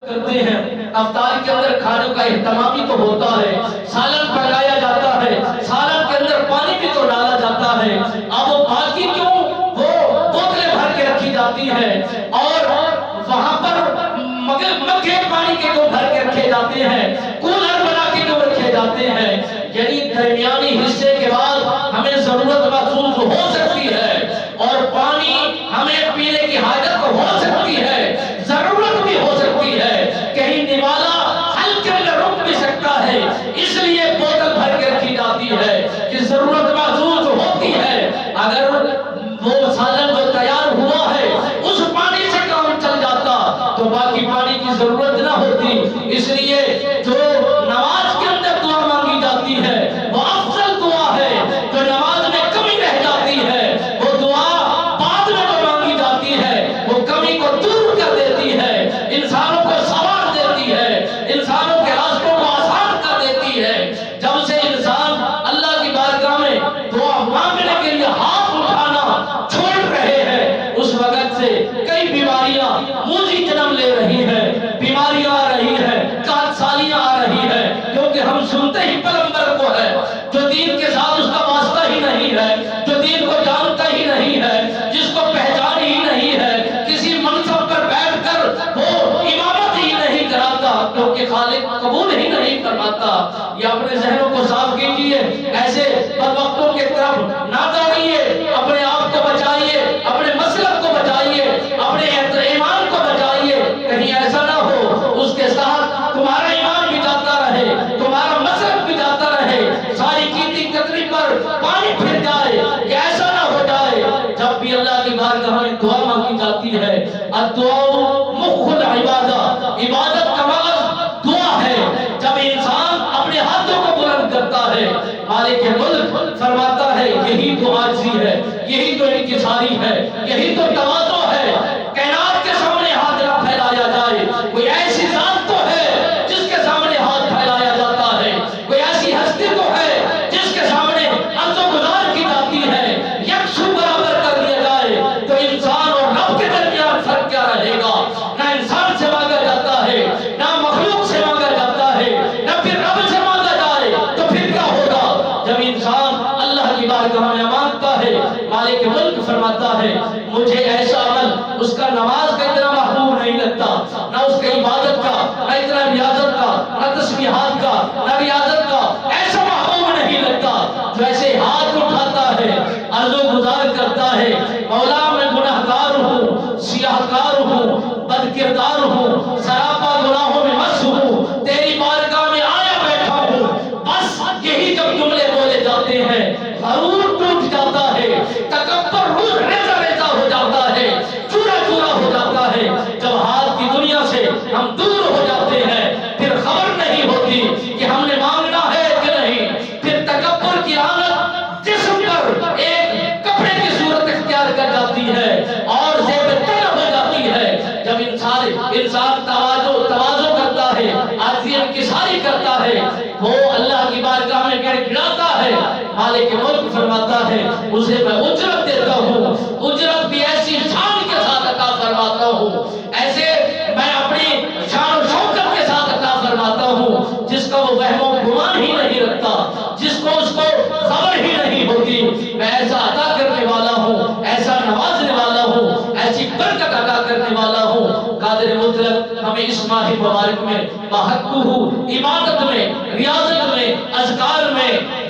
کرتے ہیں۔ افطار کے اندر کھانے کا اہتمام بھی تو ہوتا ہے، سالن پکایا جاتا ہے، سالن کے اندر پانی بھی تو ڈالا جاتا ہے۔ اب وہ باقی کیوں وہ بوتلیں بھر کے رکھی جاتی ہے اور وہاں پر مگے پانی کے جو بھر کے رکھے جاتے ہیں، کولر بنا کے جو رکھے جاتے ہیں، یعنی درمیانی حصے کے بعد ہمیں ضرورت محسوس ہو سکتی ہے اور پانی ہمیں پینے کی حاجت ہو سکتی ہے، ضرورت بھی ہو سکتی ہے، کہیں نوالا حل کے اندر رک بھی سکتا ہے، اس لیے بوتل بھر کے رکھی جاتی ہے کہ ضرورت محسوس ہوتی ہے۔ اگر وہ سالن جو تیار ہوا ہے اس پانی سے کام چل جاتا تو باقی پانی کی ضرورت نہ ہوتی، اس لیے جو نماز کے اندر دعا مانگی جاتی ہے وہ افضل دعا ہے۔ جو نماز میں کمی رہ جاتی ہے وہ دعا بعد میں جو مانگی جاتی ہے وہ کمی کو دور کر دیتی ہے، انسانوں کو سنوار دیتی ہے، انسانوں کے راستوں کو آسان کر دیتی ہے۔ جب سے انسان اللہ کی بارگاہ میں دعا مانگنے کے لیے ہاتھ اٹھانا چھوڑ رہے ہیں اس وقت سے کئی بیماریاں موذی جنم لے رہی ہیں، بیماریاں آ رہی ہیں، کارسالیاں آ رہی ہیں، کیونکہ ہم سنتے ہی پیغمبر کو ہے جو دین کے ساتھ اس کا واسطہ ہی نہیں ہے، جو دین کو جانتا ہی نہیں ہے، جس کو پہچان ہی نہیں ہے، کسی منصب پر بیٹھ کر وہ امامت ہی نہیں کراتا کیونکہ خالق قبول ہی نہیں فرماتا۔ یہ اپنے ذہنوں کو صاف کیجئے، ایسے بدبختوں کے طرف نہ دوڑیے، اپنے آپ کو بچائیے، اپنے مسلک کو بچائیے، اپنے ایمان کو بچائیے، کہیں ایسا نہ ہو اس کے ساتھ تمہارا ایمان بھی جاتا رہے، تمہارا مسلک بھی جاتا رہے، ساری کیتی کتری پر پانی پھر جائے، کہ ایسا نہ ہو جائے۔ جب بھی اللہ کی بارگاہ میں دعا مانگی جاتی ہے، الدعاء مخ العبادہ، عبادت کا مغز دعا ہے۔ جب انسان اپنے ہاتھوں کو بلند کرتا ہے، مالک ملک فرماتا ہے یہی تو عاجزی ہے، یہی تو انکساری ہے، یہی تو تواضع ہے۔ کائنات کے سامنے ہاتھ نہ پھیلایا جائے، کوئی ایسی ذات تو ہے جس کے سامنے ہاتھ پھیلایا جاتا ہے، کوئی ایسی ہستی تو ہے جس کے سامنے عرض و گزار کی جاتی ہے، یکسو برابر کر دیا جائے تو انسان اور رب کے درمیان فرق کیا رہے گا؟ نہ انسان سے مانگا جاتا ہے، نہ مخلوق سے مانگا جاتا ہے، نہ پھر رب سے مانگا جائے تو پھر کیا ہوگا؟ جب انسان اللہ کی بارگاہ میں مانگتا ہے، مالک ملک فرماتا ہے مجھے ایسا عمل اس کا نماز کا اتنا محبوب نہیں لگتا، نہ اس کے عبادت کا، نہ اتنا ریاضت کا، نہ تسبیحات کا، نہ ریاضت کا، ایسا محبوب نہیں لگتا جو ایسے ہاتھ اٹھاتا ہے، عرض و گزار کرتا ہے مولا میں گناہگار ہوں، سیاہ کار ہوں، بد کردار ہوں، سراپا گناہوں میں مست ہوں، تیری بارگاہ میں آیا بیٹھا ہوں۔ بس یہی جب جملے بولے جاتے ہیں غرور ٹوٹ جاتا ہے، تکبر روح ریزہ ریزہ ہو جاتا ہے، چورا چورا ہو جاتا ہے۔ جب ہاتھ کی دنیا سے ہم دور ہو جاتے ہیں پھر خبر نہیں ہوتی کہ ہم نے مانگنا ہے کہ نہیں، پھر تکبر کی عادت جسم پر ایک کپڑے کی صورت اختیار کر جاتی ہے اور زیب تن ہو جاتی ہے۔ جب انسان تواضع کرتا ہے، عاجزی انکساری کرتا ہے، وہ اللہ کی بارگاہ میں گر گراتا ہے، مالک ملک فرماتا ہے اسے میں اجرت دیتا ہوں، اجرت بھی ایسی شان کے ساتھ عطا فرماتا ہوں، ایسے میں اپنی شان و شوکت کے ساتھ عطا فرماتا ہوں جس کا وہ وہم و گمان ہی نہیں رکھتا، جس کو اس کو خبر ہی نہیں ہوتی۔ میں ایسا عطا کرنے والا ہوں، ایسا نوازنے والا ہوں، ایسی برکت عطا کرنے والا ہوں۔ قادر مطلق ہمیں اس ماہ مبارک میں باحقہ عبادت میں، ریاضت میں، اذکار میں